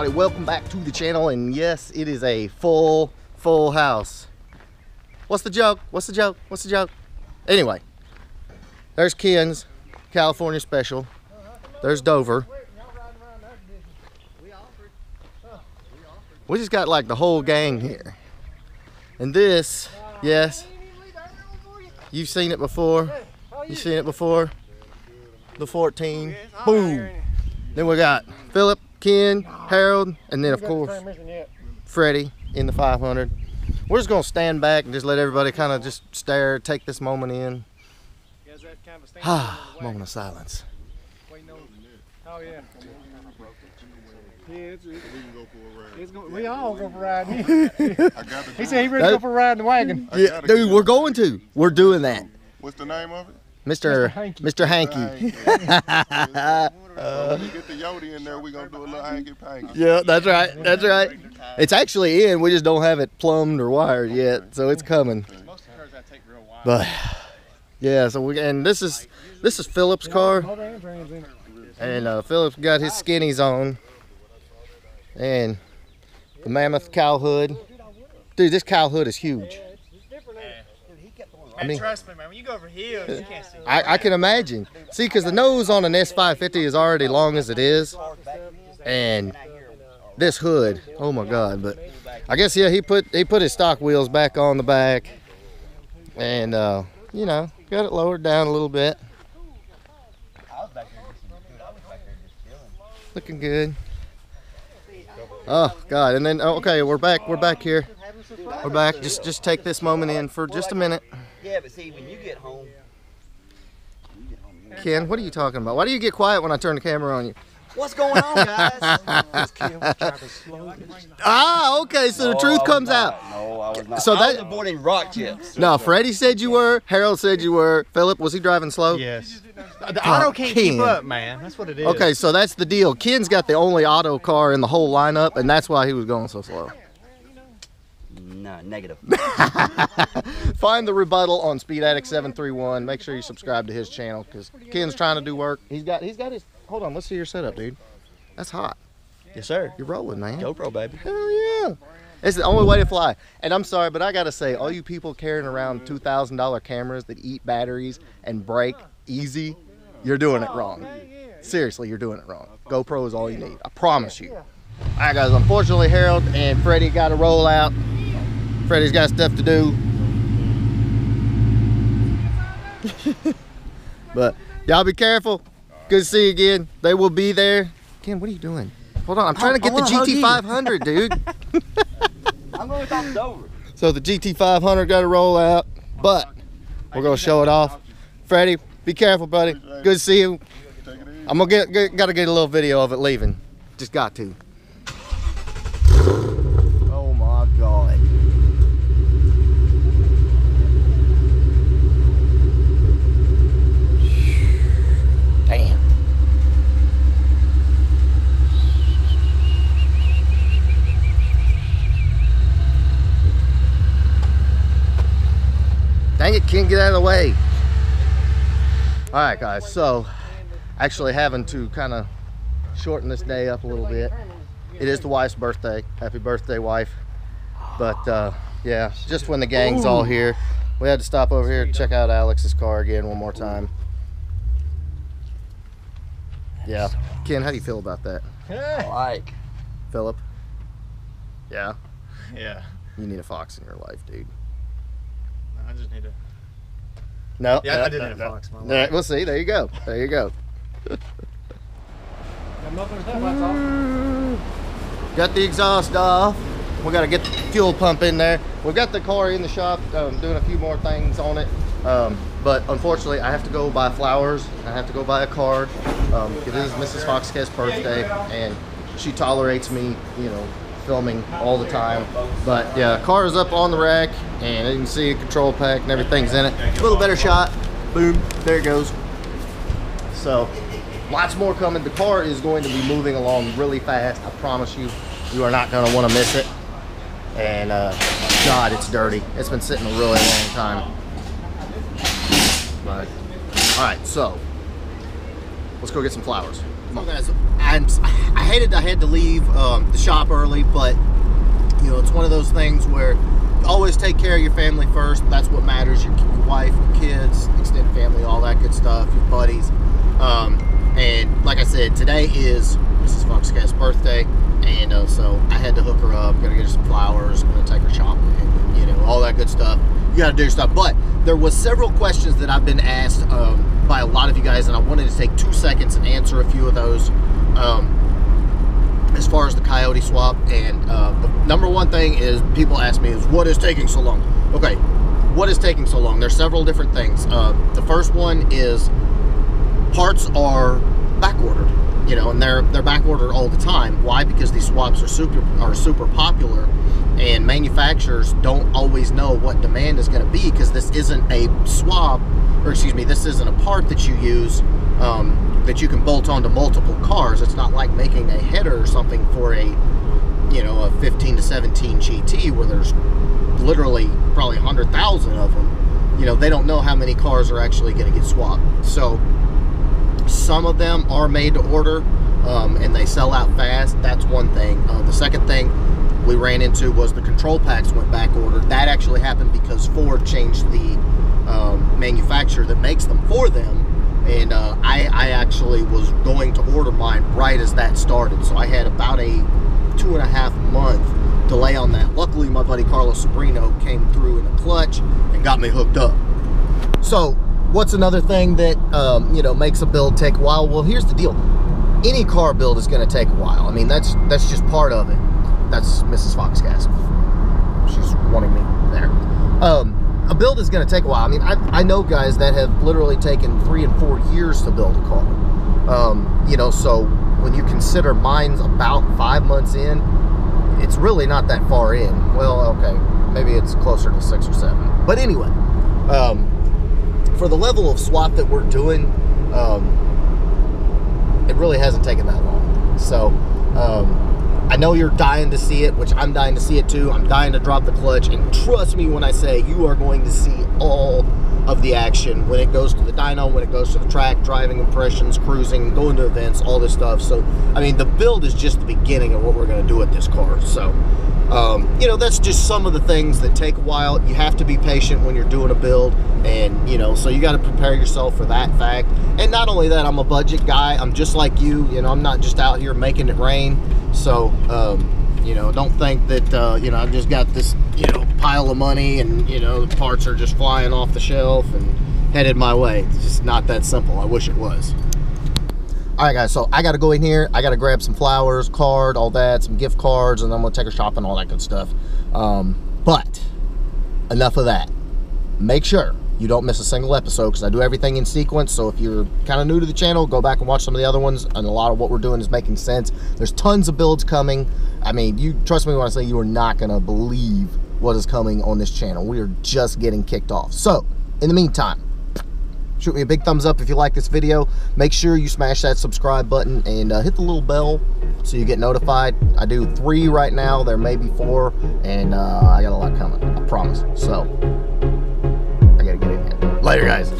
everybody? Welcome back to the channel, and yes, it is a full house. What's the joke? What's the joke? What's the joke? Anyway, there's Ken's California Special. There's Dover. We just got like the whole gang here. And this, yes, you've seen it before. You've seen it before. The 14. Boom. Then we got Philip, Ken, Harold, and then of course Freddy in the 500. We're just gonna stand back and just let everybody kind of just stare, take this moment in. Moment of silence. Oh yeah. We all go for a ride. He said he ready to go for a ride in the wagon. Yeah, dude, we're going to. We're doing that. What's the name of it? Mr. Hanky. When you get the Yodi in there, we're going to do a little hanky-panky. Yeah, that's right. That's right. It's actually in. We just don't have it plumbed or wired yet, so it's coming. But yeah, so this is Philip's car, and Philip's got his skinnies on, and the mammoth cow hood. Dude, this cow hood is huge. Man, trust me, man. When you go over hills, you can't see. I can imagine. See, because the nose on an S550 is already long as it is, and this hood, oh my God! But I guess yeah, he put his stock wheels back on the back, and you know, got it lowered down a little bit. Looking good. Oh God! And then okay, we're back here. We're back. Just take this moment in for just a minute. Yeah, but see, when you get home. Ken, what are you talking about? Why do you get quiet when I turn the camera on you? What's going on, guys? Okay, so the truth comes out. No, I was not. So I was avoiding rock chips. No, Freddie said you were. Harold said you were. Philip, was he driving slow? Yes. The auto can't keep up, man. That's what it is. Okay, so that's the deal. Ken's got the only auto car in the whole lineup, and that's why he was going so slow. No, negative. Find the rebuttal on Speed Addict 731. Make sure you subscribe to his channel because Ken's trying to do work. He's got his. Hold on, let's see your setup, dude. That's hot. Yes, sir. You're rolling, man. GoPro, baby. Hell yeah. It's the only way to fly. And I'm sorry, but I gotta say, all you people carrying around $2,000 cameras that eat batteries and break easy, you're doing it wrong. Seriously, you're doing it wrong. GoPro is all you need. I promise you. All right, guys. Unfortunately, Harold and Freddy got to roll out. Freddy's got stuff to do. But y'all be careful. Good to see you again. They will be there. Ken, what are you doing? Hold on, I'm trying to get the GT500, dude. I'm going to talk Dover. So the GT500 got to roll out, but we're gonna show it off. Freddy, be careful, buddy. Good to see you. I'm gonna gotta get a little video of it leaving. Just got to. Oh my God. Damn. Dang it, Ken, get out of the way. All right, guys, so actually having to kind of shorten this day up a little bit. It is the wife's birthday. Happy birthday, wife. But yeah, just when the gang's all here, we had to stop over here to check out Alex's car again one more time. Yeah. Ken, how do you feel about that? Like. Philip? Yeah? Yeah. You need a Fox in your life, dude. I just need to. No. Yeah, I did need a Fox. All right, we'll see. There you go. There you go. Got the exhaust off. We got to get the fuel pump in there. We've got the car in the shop doing a few more things on it. But unfortunately, I have to go buy flowers. I have to go buy a card. It is Mrs. Foxcast's birthday, and she tolerates me, you know, filming all the time. But yeah, car is up on the rack, and you can see a control pack and everything's in it. A little better shot. Boom, there it goes. So lots more coming. The car is going to be moving along really fast. I promise you, you are not going to want to miss it. And God, it's dirty. It's been sitting a really long time. But all right, so let's go get some flowers. So guys, I hated I had to leave the shop early, but you know, it's one of those things where you always take care of your family first. That's what matters. Your wife, your kids, extended family, all that good stuff, your buddies. And like I said, today is Mrs. Foxcast's birthday, and so I had to hook her up. Gotta get her some flowers. Gonna take her shopping, you know, all that good stuff. You gotta do your stuff. But there was several questions that I've been asked by a lot of you guys, and I wanted to take 2 seconds and answer a few of those. As far as the Coyote swap, and the number one thing is people ask me is, what is taking so long? Okay, what is taking so long? There's several different things. The first one is parts are back ordered, you know, and they're back ordered all the time. Why? Because these swaps are super popular, and manufacturers don't always know what demand is going to be, because this isn't a swap, or excuse me, this isn't a part that you use that you can bolt onto multiple cars. It's not like making a header or something for a, you know, a 15 to 17 GT where there's literally probably 100,000 of them. You know, they don't know how many cars are actually going to get swapped. So some of them are made to order, and they sell out fast. That's one thing. The second thing we ran into was the control packs went back ordered. That actually happened because Ford changed the manufacturer that makes them for them. And I actually was going to order mine right as that started, so I had about a 2.5 month delay on that. Luckily, my buddy Carlos Sabrino came through in the clutch and got me hooked up. So what's another thing that you know, makes a build take a while? Well, here's the deal: any car build is going to take a while. I mean, that's just part of it. That's Mrs. Foxcast. She's wanting me there. A build is going to take a while. I mean, I know guys that have literally taken 3 and 4 years to build a car. You know, so when you consider mine's about 5 months in, it's really not that far in. Well, okay, maybe it's closer to 6 or 7. But anyway, for the level of swap that we're doing, it really hasn't taken that long. So, I know you're dying to see it, which I'm dying to see it too. I'm dying to drop the clutch, and trust me when I say you are going to see all of the action when it goes to the dyno, when it goes to the track, driving impressions, cruising, going to events, all this stuff. So, I mean, the build is just the beginning of what we're going to do with this car. So, you know, that's just some of the things that take a while. You have to be patient when you're doing a build, and, you know, so you got to prepare yourself for that fact. And not only that, I'm a budget guy. I'm just like you know, I'm not just out here making it rain. So, you know, don't think that, you know, I've just got this, you know, pile of money and, you know, the parts are just flying off the shelf and headed my way. It's just not that simple. I wish it was. All right, guys, so I got to go in here. I got to grab some flowers, card, all that, some gift cards, and then I'm going to take her shopping, all that good stuff. But enough of that. Make sure you don't miss a single episode, because I do everything in sequence. So if you're kind of new to the channel, go back and watch some of the other ones, and a lot of what we're doing is making sense. There's tons of builds coming. I mean, you trust me when I say you are not going to believe what is coming on this channel. We are just getting kicked off. So in the meantime, shoot me a big thumbs up if you like this video. Make sure you smash that subscribe button and hit the little bell so you get notified. I do 3 right now. There may be 4, and I got a lot coming, I promise. So I gotta get in here. Later, guys.